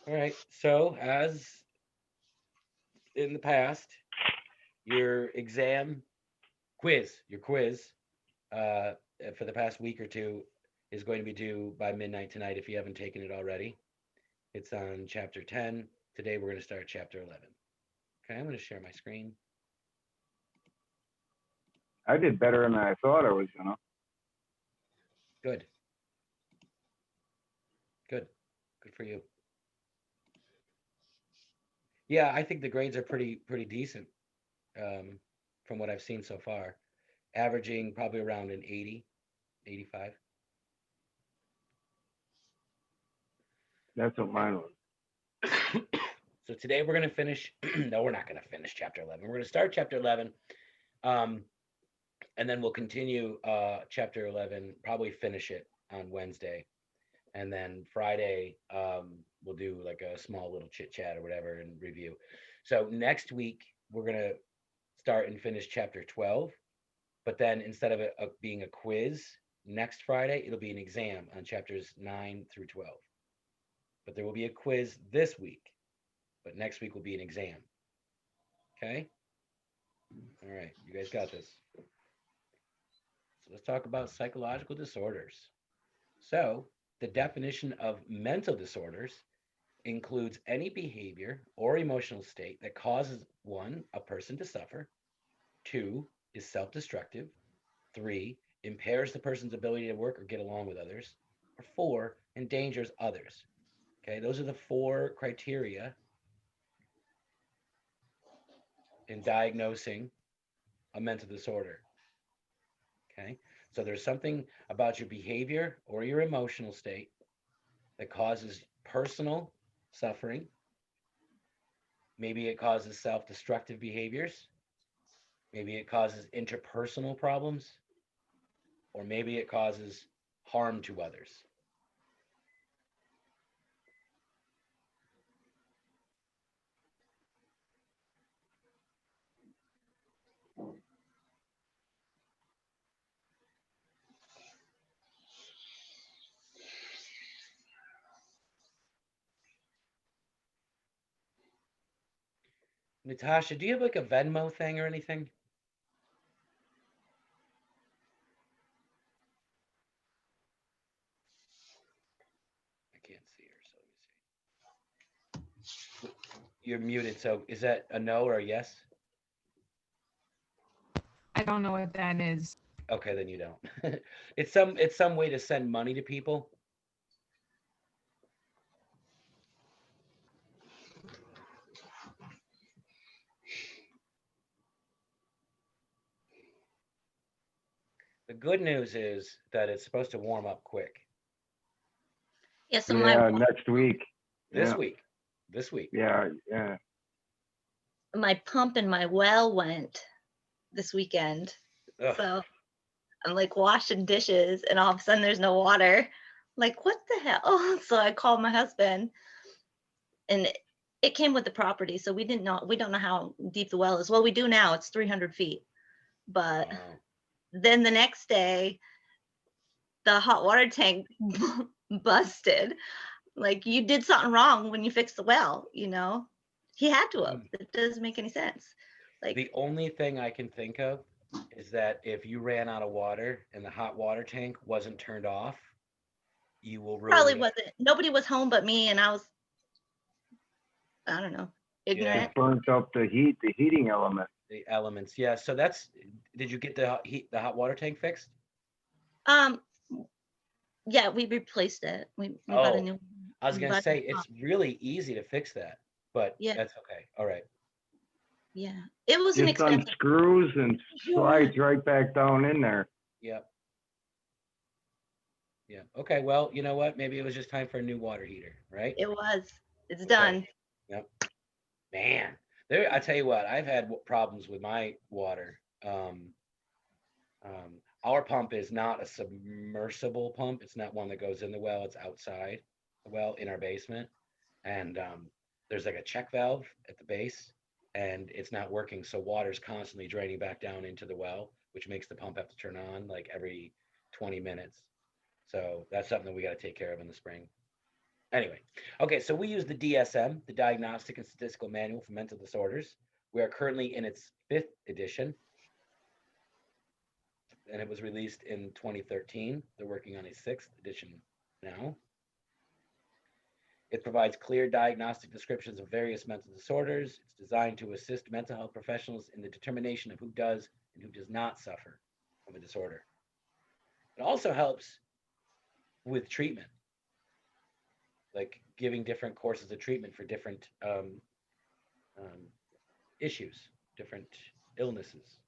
All right. So, as in the past, your exam your quiz, uh, for the past week or two is going to be due by midnight tonight if you haven't taken it already. It's on chapter 10. Today we're going to start chapter 11. Okay, I'm going to share my screen. I did better than I thought I was gonna. Good, good, good for you. Yeah, I think the grades are pretty decent, um, from what I've seen so far, averaging probably around an 80, 85. That's what Okay. mine was. So today we're going to finish. No, we're not going to finish chapter 11. We're going to start chapter 11, um, and then we'll continue chapter 11. Probably finish it on Wednesday, and then Friday we'll do like a small little chit chat or whatever and review. So next week we're going to start and finish chapter 12, but then instead of being a quiz next Friday, it'll be an exam on chapters 9 through 12. But there will be a quiz this week, but next week will be an exam. Okay? All right, you guys got this. So let's talk about psychological disorders. So, the definition of mental disorders includes any behavior or emotional state that causes one, a person to suffer, two, is self destructive, three, impairs the person's ability to work or get along with others, or four, endangers others. Okay, those are the four criteria in diagnosing a mental disorder. Okay, so there's something about your behavior or your emotional state that causes personal suffering. Maybe it causes self destructive behaviors. Maybe it causes interpersonal problems, or maybe it causes harm to others. Natasha, do you have like a Venmo thing or anything? I can't see her, so let me see. You're muted, so is that a no or a yes? I don't know what that is. Okay, then you don't. It's some way to send money to people. The good news is that it's supposed to warm up quick Yeah, so Yeah, next week. this Yeah, week. This week. yeah. my pump and my well went this weekend. Ugh. So I'm like washing dishes and all of a sudden there's no water. Like, what the hell? So I called my husband and it came with the property. So we don't know how deep the well is. Well, we do now. It's 300 feet. But Wow. then the next day, the hot water tank busted. Like, you did something wrong when you fixed the well, you know? He had to have. Hmm. It doesn't make any sense. Like, The only thing I can think of is that if you ran out of water and the hot water tank wasn't turned off, you will ruin probably the wasn't, nobody was home but me, and I was, I don't know, yeah, ignorant. It burnt up the heating element. the elements. Yeah, so that's did you get the hot water tank fixed? Um, yeah, we replaced it. We bought a Oh, new, I was we gonna bought say a it's pump. really easy to fix that, but Yeah, that's okay. All right. yeah. It was an Just expensive. unscrews and Yeah, slides right back down in there. Yep. Yeah. Okay. Well, you know what? Maybe it was just time for a new water heater, right? it was. It's Okay. done. Yep. Man, there. I tell you what, I've had problems with my water. Our pump is not a submersible pump. It's not one that goes in the well. It's outside the well in our basement, and there's like a check valve at the base, and it's not working. So water's constantly draining back down into the well, which makes the pump have to turn on like every 20 minutes. So that's something that we got to take care of in the spring. Anyway, okay, so we use the DSM, the Diagnostic and Statistical Manual for Mental Disorders. We are currently in its 5th edition, and it was released in 2013. They're working on a 6th edition now. It provides clear diagnostic descriptions of various mental disorders. It's designed to assist mental health professionals in the determination of who does and who does not suffer from a disorder. It also helps with treatment, like giving different courses of treatment for different issues, different illnesses.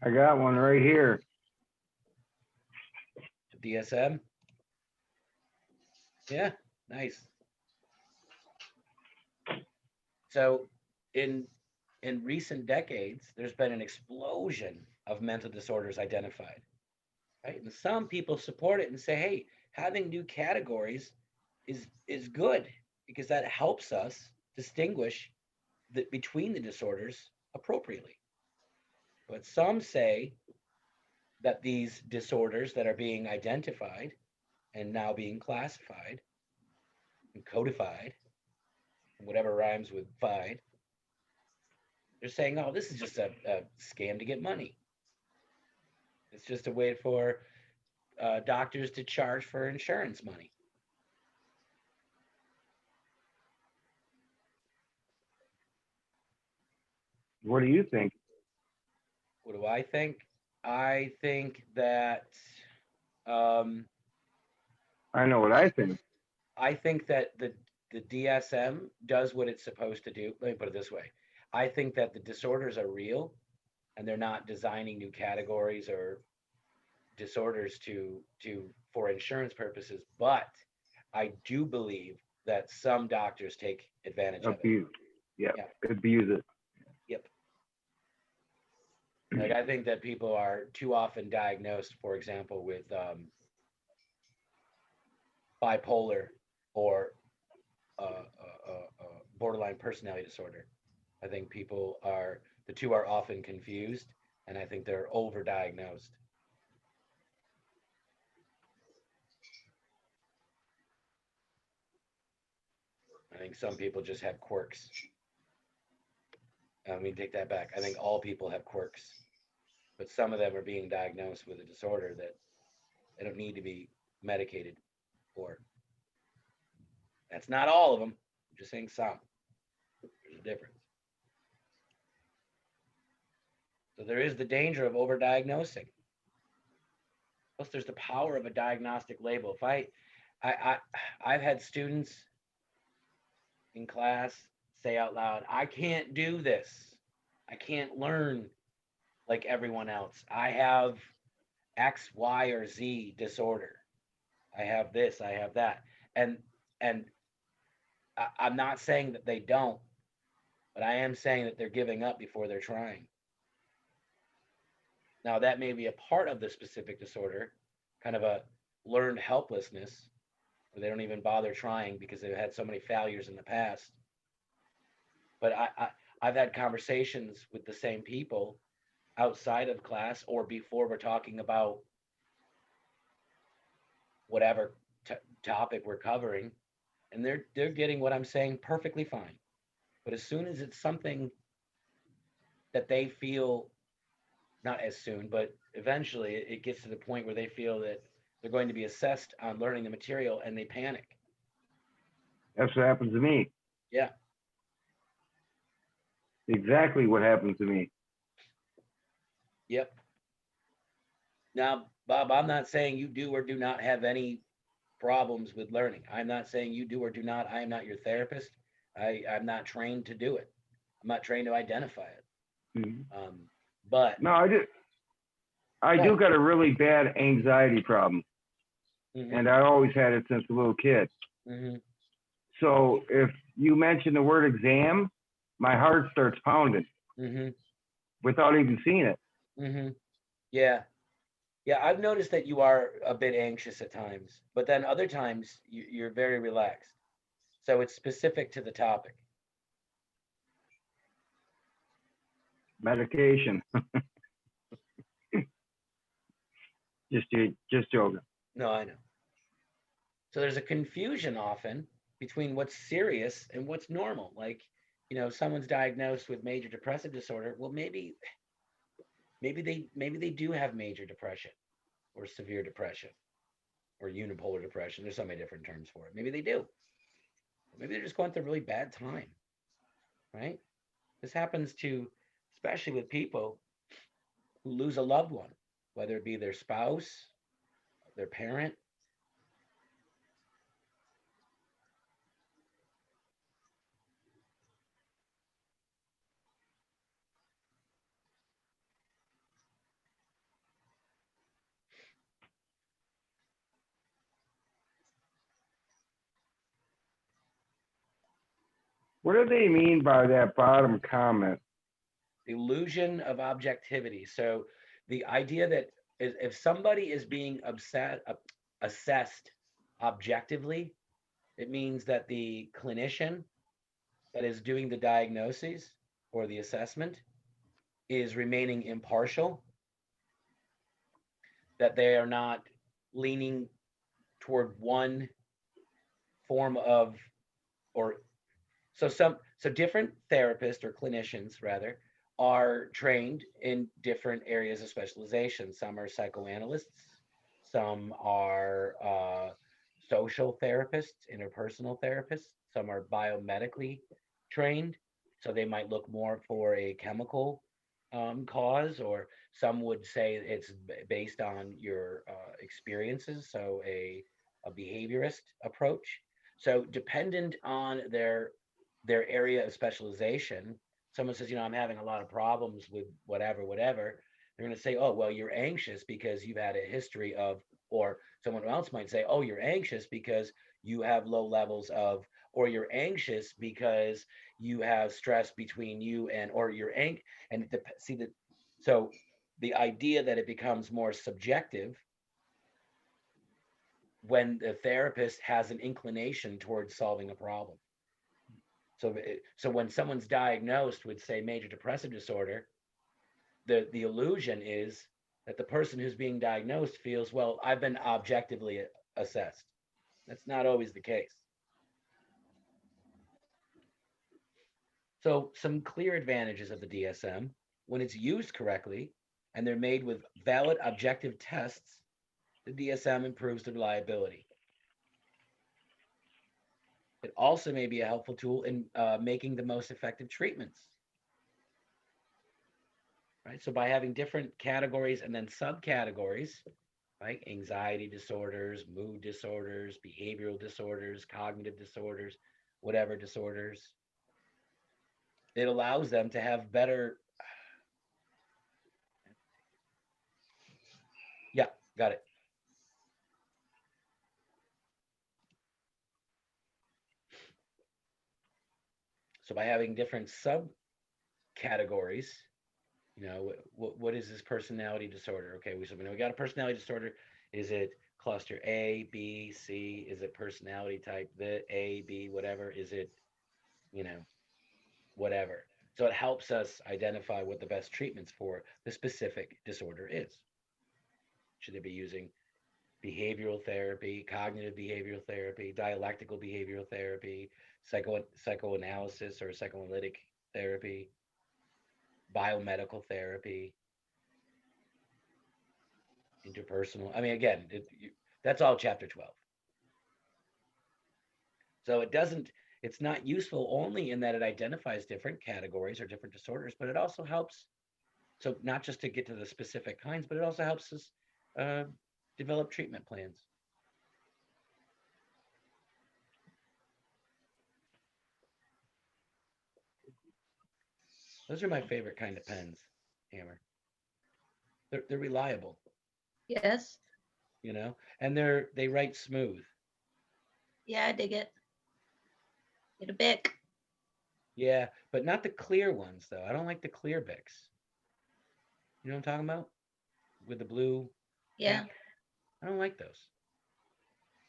I got one right here. DSM. Yeah, nice. So in recent decades, there's been an explosion of mental disorders identified, right? And some people support it and say, hey, having new categories is good because that helps us distinguish between the disorders appropriately. But some say that these disorders that are being identified and now being classified and codified, whatever rhymes with "fied," they're saying, oh, this is just a scam to get money. It's just a way for doctors to charge for insurance money. What do you think? What do I think? I think that um, I know what I think. I think that the DSM does what it's supposed to do. Let me put it this way. I think that the disorders are real and they're not designing new categories or disorders to for insurance purposes, but I do believe that some doctors take advantage of it. Abuse. Yeah, Yeah. abuse it. Yep. Like I think that people are too often diagnosed, for example, with bipolar or borderline personality disorder. I think the two are often confused, and I think they're overdiagnosed. I think some people just have quirks. I mean, take that back. I think all people have quirks, but some of them are being diagnosed with a disorder that they don't need to be medicated for. That's not all of them. I'm just saying some. There's a difference. So there is the danger of overdiagnosing. Plus, there's the power of a diagnostic label. If I've had students in class say out loud, I can't do this. I can't learn like everyone else. I have X, Y, or Z disorder. I have this, I have that. And I'm not saying that they don't, but I am saying that they're giving up before they're trying. Now, that may be a part of the specific disorder, kind of a learned helplessness, where they don't even bother trying because they've had so many failures in the past. But I've had conversations with the same people outside of class or before we're talking about whatever topic we're covering, and they're getting what I'm saying perfectly fine. But as soon as it's something that they feel, not as soon, but eventually it gets to the point where they feel that they're going to be assessed on learning the material and they panic. That's what happened to me. Yeah. Exactly what happened to me. Yep. Now, Bob, I'm not saying you do or do not have any problems with learning. I'm not saying you do or do not. I am not your therapist. I'm not trained to do it. I'm not trained to identify it. Mm-hmm. But no, I do got a really bad anxiety problem, and I always had it since a little kid. So if you mention the word exam, my heart starts pounding Mm-hmm. without even seeing it. Mm-hmm. Yeah. Yeah, I've noticed that you are a bit anxious at times, but then other times you're very relaxed. So it's specific to the topic. Medication. Just joking. No, I know. So there's a confusion often between what's serious and what's normal. Like, someone's diagnosed with major depressive disorder. Well, maybe they do have major depression or severe depression or unipolar depression. There's so many different terms for it. Maybe they do. Maybe they're just going through a really bad time, right? This happens to, especially with people who lose a loved one, whether it be their spouse, their parent. What do they mean by that bottom comment? Illusion of objectivity. So the idea that if somebody is being assessed objectively, it means that the clinician that is doing the diagnosis or the assessment is remaining impartial, that they are not leaning toward one form of, or so different therapists or clinicians rather are trained in different areas of specialization. Some are psychoanalysts, some are social therapists, interpersonal therapists, some are biomedically trained, so they might look more for a chemical cause, or some would say it's based on your experiences, so a behaviorist approach. So dependent on their area of specialization, someone says, I'm having a lot of problems with whatever, they're going to say, oh, well, you're anxious because you've had a history of, or someone else might say, oh, you're anxious because you have low levels of, or you're anxious because you have stress between you and, or you're and see that. So the idea that it becomes more subjective when the therapist has an inclination towards solving a problem. So when someone's diagnosed with, say, major depressive disorder, the illusion is that the person who's being diagnosed feels, well, I've been objectively assessed. That's not always the case. So some clear advantages of the DSM: when it's used correctly and they're made with valid objective tests, the DSM improves the reliability. It also may be a helpful tool in making the most effective treatments. Right? So by having different categories and then subcategories, right? Anxiety disorders, mood disorders, behavioral disorders, cognitive disorders, whatever disorders, it allows them to have better. Yeah, got it. So by having different subcategories, what is this personality disorder? Okay, we got a personality disorder. Is it cluster A, B, C? Is it personality type the A, B, whatever? Is it, whatever? So it helps us identify what the best treatments for the specific disorder is. Should they be using behavioral therapy, cognitive behavioral therapy, dialectical behavioral therapy, psychoanalysis or psychoanalytic therapy, biomedical therapy, interpersonal? I mean, again, that's all chapter 12. So it's not useful only in that it identifies different categories or different disorders, but it also helps. So not just to get to the specific kinds, but it also helps us develop treatment plans. Those are my favorite kind of pens, Hammer. They're reliable, Yes. and they write smooth. Yeah, I dig it. Get a Bic. Yeah, but not the clear ones though. I don't like the clear Bics. You know what I'm talking about? With the blue Yeah. cap. I don't like those.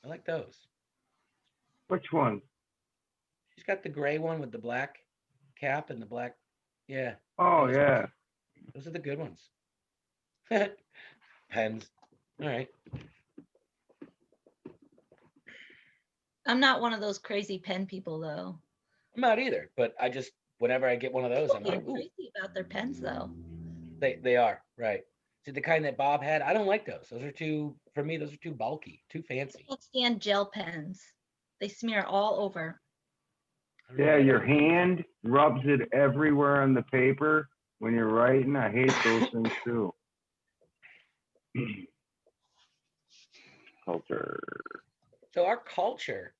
I like those. Which one? She's got the gray one with the black cap and the black. Yeah, Oh, those ones. yeah. Those are the good ones. Pens. All right. I'm not one of those crazy pen people though. I'm not either, but I just whenever I get one of those, People I'm get like, ooh, crazy about their pens though. they are right. See the kind that Bob had. I don't like those. Those are too for me. Those are too bulky, too I fancy. can't stand gel pens. They smear all over. I don't know Yeah, why your those- hand rubs it everywhere on the paper when you're writing. I hate those things too. Culture. So our culture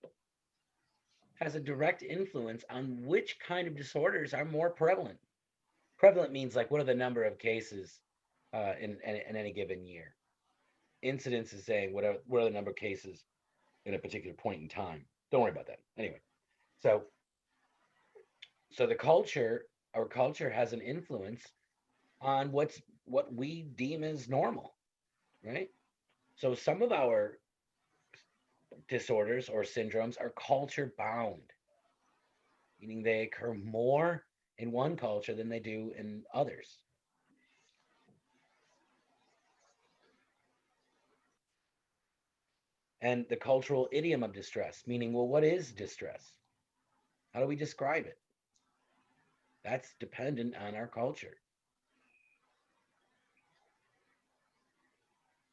has a direct influence on which kind of disorders are more prevalent. Prevalent means like what are the number of cases in any given year. Incidence is saying what are the number of cases in a particular point in time. Don't worry about that. Anyway, so so our culture has an influence on what we deem as normal, right? So some of our disorders or syndromes are culture bound, meaning they occur more in one culture than they do in others. And the cultural idiom of distress, meaning, well, what is distress? How do we describe it? That's dependent on our culture.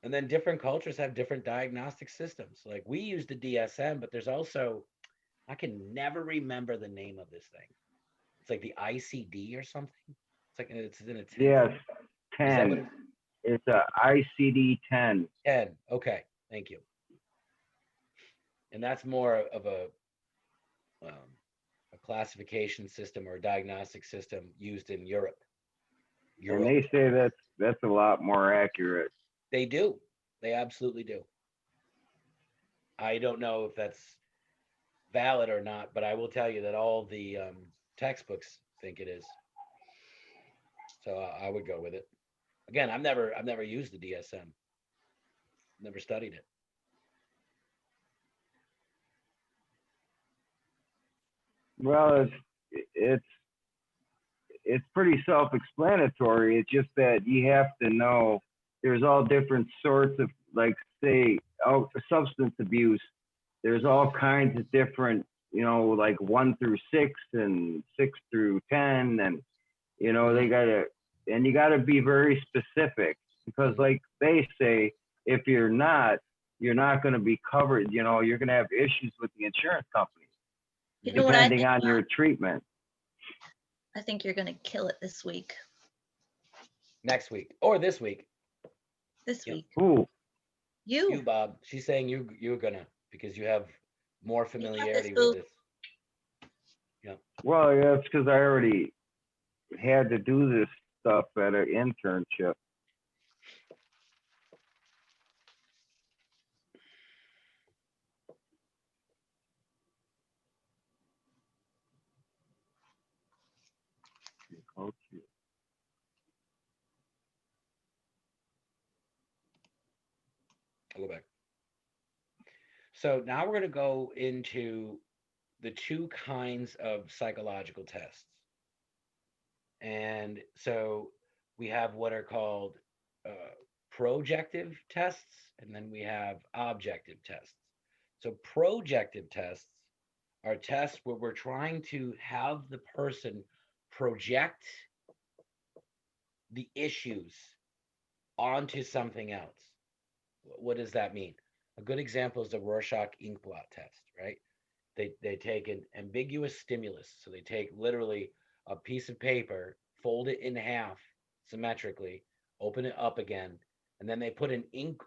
And then different cultures have different diagnostic systems. Like we use the DSM, but there's also, I can never remember the name of this thing. It's like the ICD or something. It's like it's in a 10th. Yes, Is that what 10. It's a ICD 10. 10? Okay, thank you. And that's more of a classification system or a diagnostic system used in Europe. And they say that's a lot more accurate. They do. They absolutely do. I don't know if that's valid or not, but I will tell you that all the textbooks think it is. So I would go with it. Again, I've never used the DSM. Never studied it. Well, it's it's pretty self-explanatory. It's just that you have to know there's all different sorts of, like, say, substance abuse. There's all kinds of different, like 1 through 6 and 6 through 10, and they gotta, and you gotta be very specific because, like they say, if you're not going to be covered. You're going to have issues with the insurance companies You know what I depending think? on your treatment. I think you're gonna kill it this week. Next week or this week. This Yep. week. Ooh, You, Bob. She's saying you're gonna because you have more familiarity boo. with this. Yeah. well, yeah, it's because I already had to do this stuff at an internship. Okay. I'll go back. So now we're going to go into the two kinds of psychological tests. And so we have what are called projective tests, and then we have objective tests. So projective tests are tests where we're trying to have the person project the issues onto something else. What does that mean? A good example is the Rorschach ink blot test, right? They take an ambiguous stimulus. So they take literally a piece of paper, fold it in half symmetrically, open it up again, and then they put an ink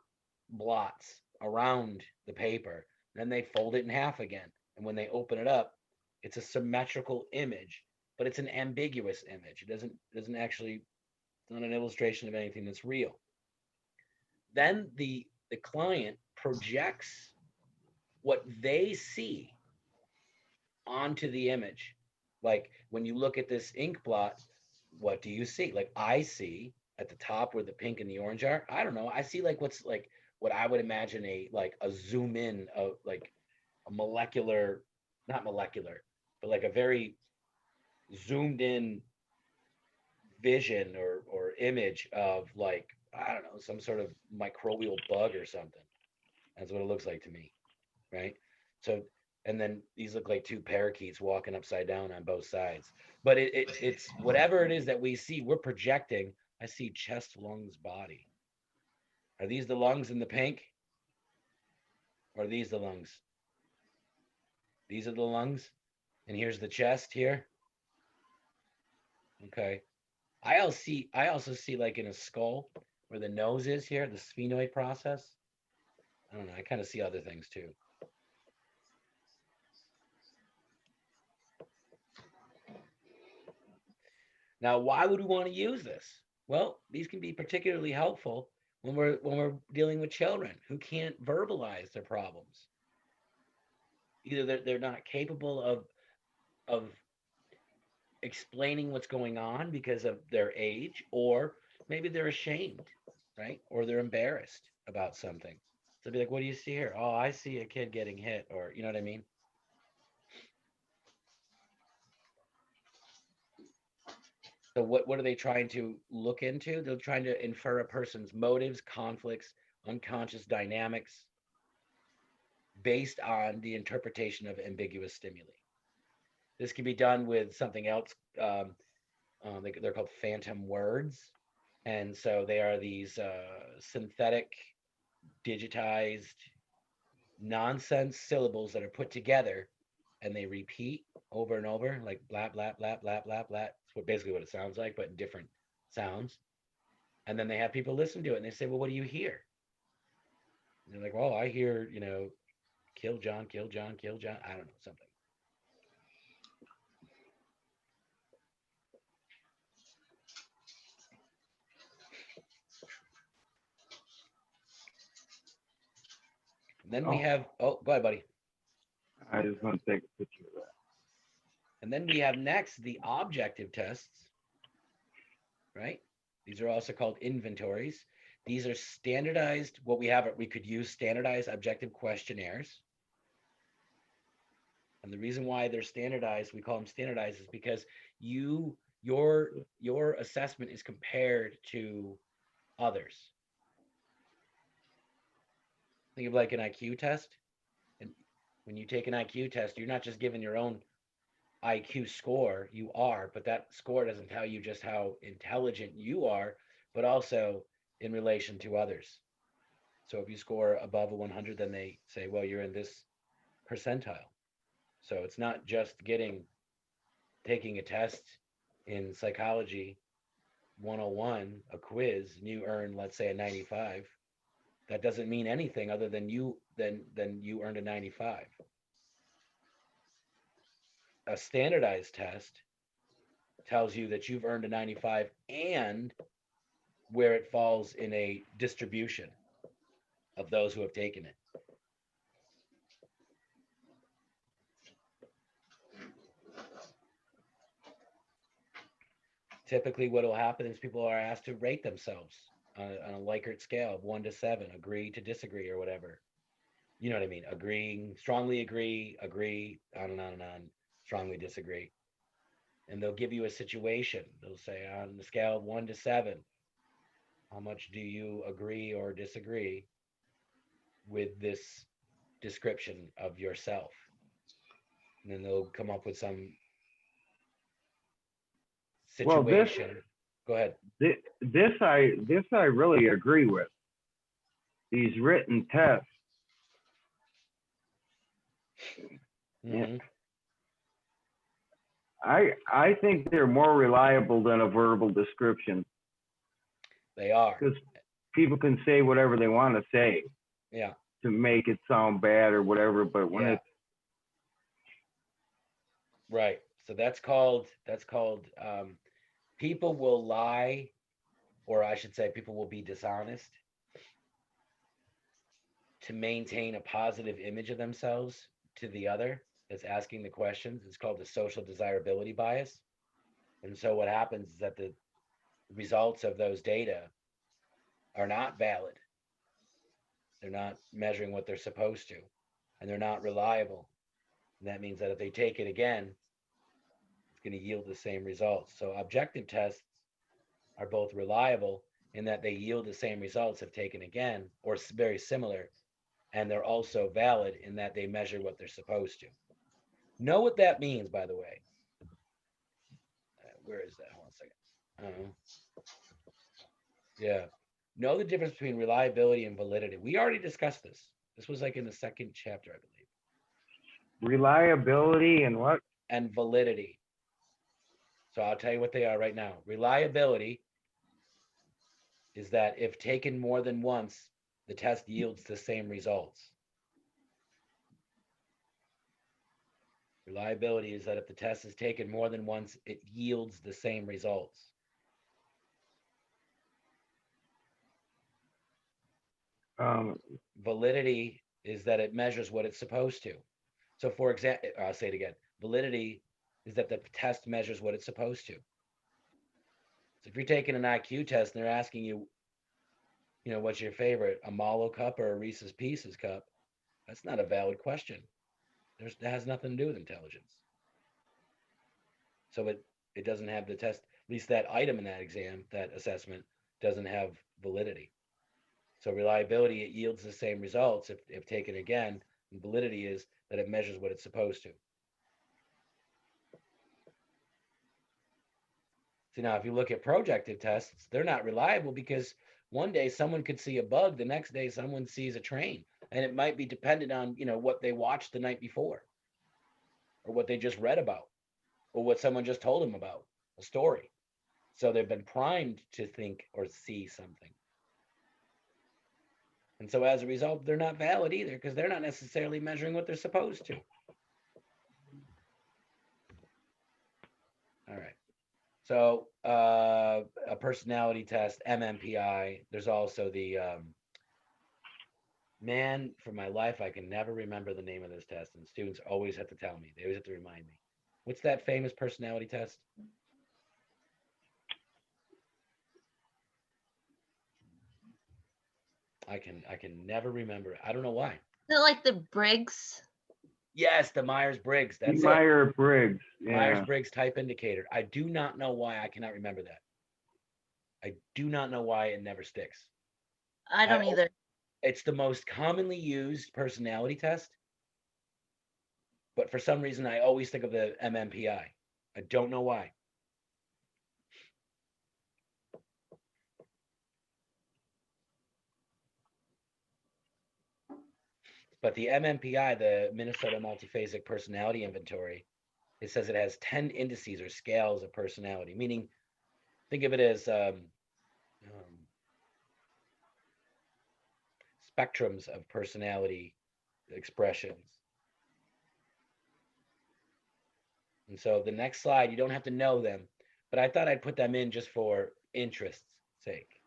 blots around the paper. Then they fold it in half again. And when they open it up, it's a symmetrical image, but it's an ambiguous image. It doesn't actually, it's not an illustration of anything that's real. Then the client projects what they see onto the image. Like when you look at this ink blot, what do you see? Like I see at the top where the pink and the orange are. I don't know. I see like what's like what I would imagine a zoom in of like a molecular, not molecular, but like a very zoomed in vision or image of like I don't know some sort of microbial bug or something. That's what it looks like to me, right? So and then these look like two parakeets walking upside down on both sides. But it's whatever it is that we see, we're projecting. I see chest, lungs, body. Are these the lungs in the pink? Or are these the lungs? These are the lungs, and here's the chest here. Okay. I also see like in a skull where the nose is here, the sphenoid process. I don't know. I kind of see other things too. Now, why would we want to use this? Well, these can be particularly helpful when we're dealing with children who can't verbalize their problems. Either they're not capable of explaining what's going on because of their age, or maybe they're ashamed, right? Or they're embarrassed about something. So be like, what do you see here? Oh, I see a kid getting hit, or you know what I mean? So what are they trying to look into? They're trying to infer a person's motives, conflicts, unconscious dynamics based on the interpretation of ambiguous stimuli. This can be done with something else. They're called phantom words. And so they are these synthetic, digitized, nonsense syllables that are put together and they repeat over and over, like blah, blah, blah, blah, blah, blah. It's basically what it sounds like, but in different sounds. And then they have people listen to it and they say, well, what do you hear? And they're like, well, I hear, kill John, kill John, kill John. I don't know, something. And then we Oh, have, oh, go ahead, buddy. I just want to take a picture of that. And then we have next the objective tests, right? These are also called inventories. These are standardized, what we have, we could use standardized objective questionnaires. And the reason why they're standardized, we call them standardized, is because your assessment is compared to others. Think of like an IQ test. And when you take an IQ test, you're not just given your own IQ score, you are, but that score doesn't tell you just how intelligent you are, but also in relation to others. So if you score above a 100, then they say, well, you're in this percentile. So it's not just taking a test in psychology 101, a quiz, and you earn, let's say, a 95. That doesn't mean anything other than you earned a 95. A standardized test tells you that you've earned a 95 and where it falls in a distribution of those who have taken it. Typically, what will happen is people are asked to rate themselves on a Likert scale of 1 to 7, agree to disagree or whatever. You know what I mean? Agreeing, strongly agree, on and on and on, strongly disagree. And they'll give you a situation. They'll say on the scale of 1 to 7, how much do you agree or disagree with this description of yourself? And then they'll come up with some Well, situation. Go ahead. this I really agree with. These written tests. Mm-hmm. I think they're more reliable than a verbal description They are. because people can say whatever they want to say Yeah. to make it sound bad or whatever. But when Yeah. it's Right. So that's called people will lie, or I should say people will be dishonest to maintain a positive image of themselves to the other. that's asking the questions. It's called the social desirability bias. And so what happens is that the results of those data are not valid. They're not measuring what they're supposed to, and they're not reliable. And that means that if they take it again, it's going to yield the same results. So objective tests are both reliable in that they yield the same results if taken again, or very similar, and they're also valid in that they measure what they're supposed to. Know what that means, by the way. Where is that? Hold on a second. Yeah. Know the difference between reliability and validity. We already discussed this. This was like in the second chapter, I believe. Reliability and what? And validity. So I'll tell you what they are right now. Reliability is that if taken more than once, the test yields the same results. Reliability is that if the test is taken more than once, it yields the same results. Validity is that it measures what it's supposed to. So for example, I'll say it again. Validity is that the test measures what it's supposed to. So if you're taking an IQ test and they're asking you, what's your favorite, a Malo cup or a Reese's Pieces cup? That's not a valid question. That has nothing to do with intelligence. So it doesn't have the test, at least that item in that exam, that assessment doesn't have validity. So reliability, it yields the same results if taken again. And validity is that it measures what it's supposed to. So now if you look at projective tests, they're not reliable because one day someone could see a bug, the next day someone sees a train. And it might be dependent on, what they watched the night before, or what they just read about, or what someone just told them about, a story. So they've been primed to think or see something. And so as a result, they're not valid either because they're not necessarily measuring what they're supposed to. All right. So a personality test, MMPI. There's also the, man, for my life, I can never remember the name of this test. And students always have to tell me. They always have to remind me. What's that famous personality test? I can never remember it. I don't know why. Is it like the Briggs? Yes, the Myers-Briggs. That's it. Myers-Briggs. Yeah. Myers-Briggs type indicator. I do not know why I cannot remember that. I do not know why it never sticks. I don't either. It's the most commonly used personality test, but for some reason I always think of the MMPI. I don't know why. But the MMPI, the Minnesota Multiphasic Personality Inventory, it says it has 10 indices or scales of personality, meaning think of it as spectrums of personality expressions. And so the next slide, you don't have to know them, but I thought I'd put them in just for interest's sake.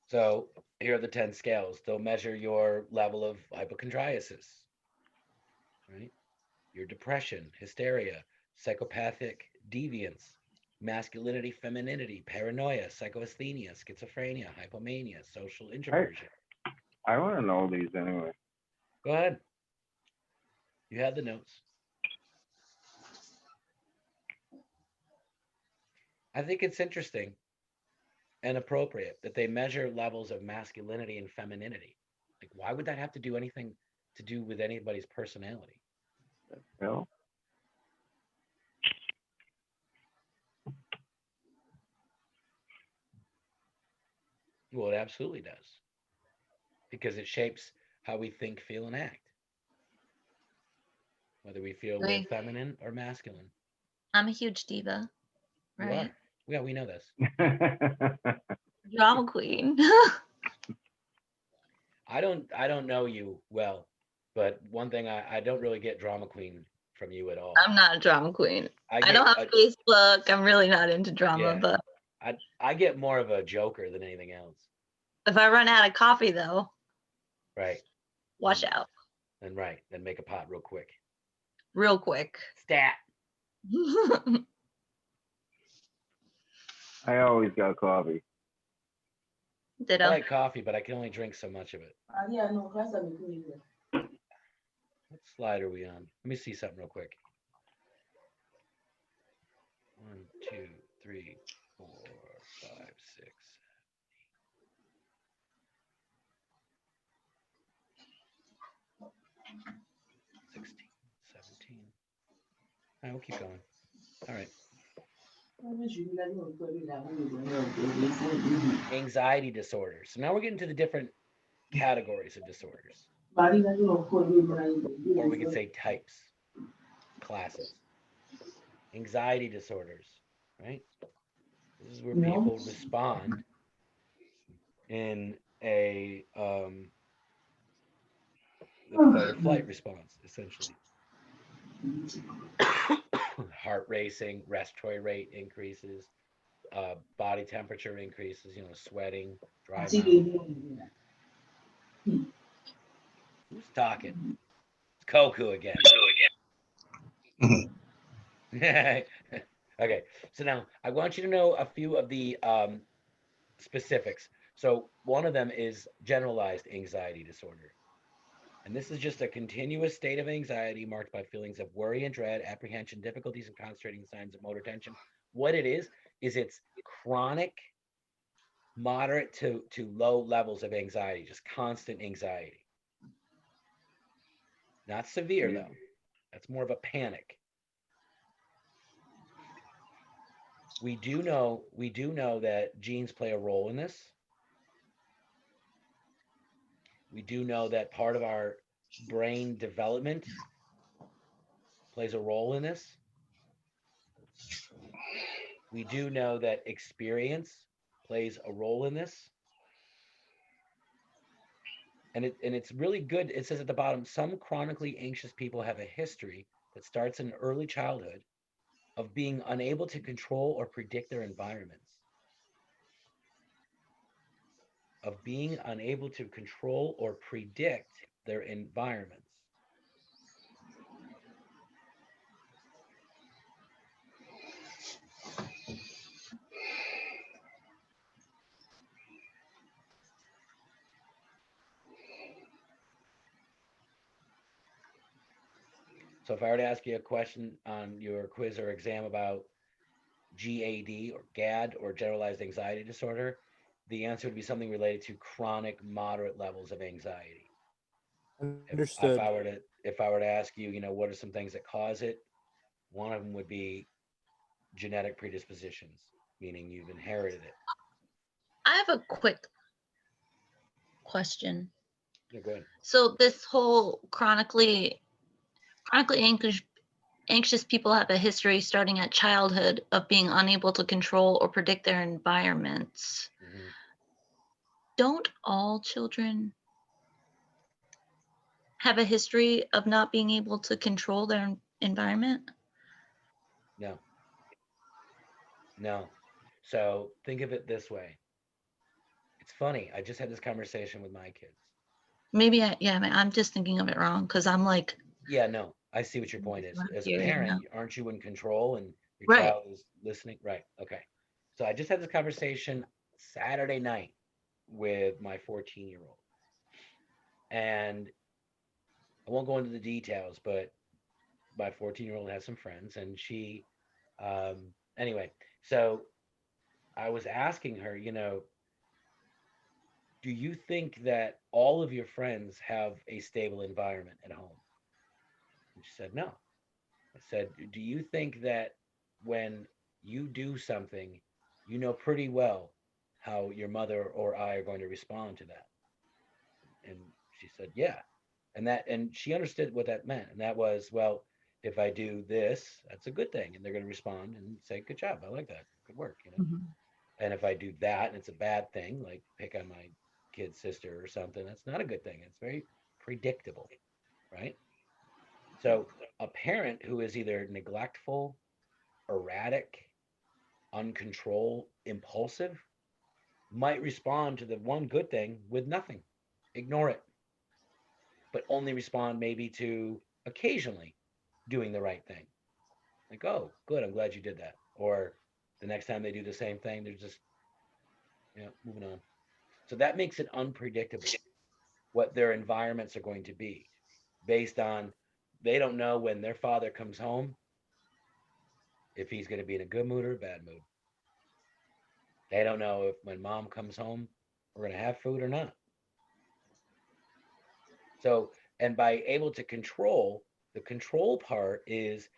So here are the 10 scales. They'll measure your level of hypochondriasis, right? Your depression, hysteria, psychopathic deviance, masculinity, femininity, paranoia, psychasthenia, schizophrenia, hypomania, social introversion. I want to know these anyway. Go ahead. You had the notes. I think it's interesting and appropriate that they measure levels of masculinity and femininity. Like, why would that have to do anything to do with anybody's personality? Bill? Well, it absolutely does. Because it shapes how we think, feel, and act. Whether we feel we're feminine or masculine. I'm a huge diva, right? You are. Yeah, we know this. Drama queen. I don't know you well, but one thing I don't really get drama queen from you at all. I'm not a drama queen. I don't have Facebook. I'm really not into drama, but I get more of a joker than anything else. If I run out of coffee, though, Right. watch out Then then make a pot real quick. real quick. Stat. I always got coffee. I Ditto. like coffee, but I can only drink so much of it. What slide are we on? Let me see something real quick. 1, 2, 3, 4, 5, 6, 16, 17. All right, we'll keep going. All right. Anxiety disorders. So now we're getting to the different categories of disorders, or we could say types, classes. Anxiety disorders, right? This is where people respond in a the fight or flight response, essentially. Heart racing, respiratory rate increases, body temperature increases, sweating, dry mouth. Who's talking? It's Koku again. Okay, so now I want you to know a few of the specifics. So one of them is generalized anxiety disorder. And this is just a continuous state of anxiety marked by feelings of worry and dread, apprehension, difficulties in concentrating, signs of motor tension. What it is it's chronic, moderate to low levels of anxiety, just constant anxiety. Not severe, though. That's more of a panic. We do know that genes play a role in this. We do know that part of our brain development plays a role in this. We do know that experience plays a role in this. And it's really good. It says at the bottom, some chronically anxious people have a history that starts in early childhood of being unable to control or predict their environments. Of being unable to control or predict their environments. So if I were to ask you a question on your quiz or exam about GAD or GAD or generalized anxiety disorder, the answer would be something related to chronic moderate levels of anxiety. Understood. If I were to ask you, what are some things that cause it? One of them would be genetic predispositions, meaning you've inherited it. I have a quick question. Yeah, go ahead. So this whole chronically anxious people have a history starting at childhood of being unable to control or predict their environments. Mm-hmm. Don't all children have a history of not being able to control their environment? No. So think of it this way. It's funny. I just had this conversation with my kids. Maybe I'm just thinking of it wrong because I'm like. Yeah, no, I see what your point is. As a parent, aren't you in control and your Right. child is listening? Right. Okay. So I just had this conversation Saturday night with my 14-year-old. And I won't go into the details, but my 14-year-old has some friends and she, anyway, so I was asking her, do you think that all of your friends have a stable environment at home? And she said, no. I said, do you think that when you do something, you know pretty well how your mother or I are going to respond to that? And she said, yeah. And she understood what that meant. And that was, well, if I do this, that's a good thing. And they're going to respond and say, good job. I like that. Good work. Mm-hmm. And if I do that and it's a bad thing, like pick on my kid's sister or something, that's not a good thing. It's very predictable, right? So a parent who is either neglectful, erratic, uncontrolled, impulsive, might respond to the one good thing with nothing. Ignore it. But only respond maybe to occasionally doing the right thing. Like, oh, good, I'm glad you did that. Or the next time they do the same thing, they're just, moving on. So that makes it unpredictable what their environments are going to be based on they don't know when their father comes home if he's going to be in a good mood or a bad mood. They don't know if when mom comes home, we're going to have food or not. So, and by able to control, the control part is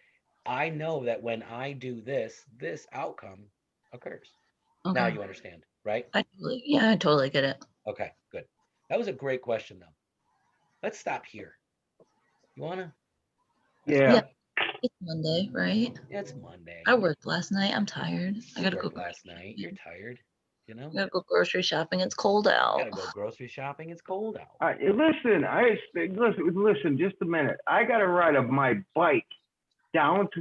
I know that when I do this, this outcome occurs. Okay. Now you understand, right? I totally get it. Okay, good. That was a great question, though. Let's stop here. You wanna? Yeah. It's Monday, right? It's Monday. I worked last night. I'm tired. I You gotta go. worked last night. You're tired. I gotta go grocery shopping. It's cold You out. gotta go grocery shopping. It's cold out. Listen, listen, just a minute. I got to ride my bike down to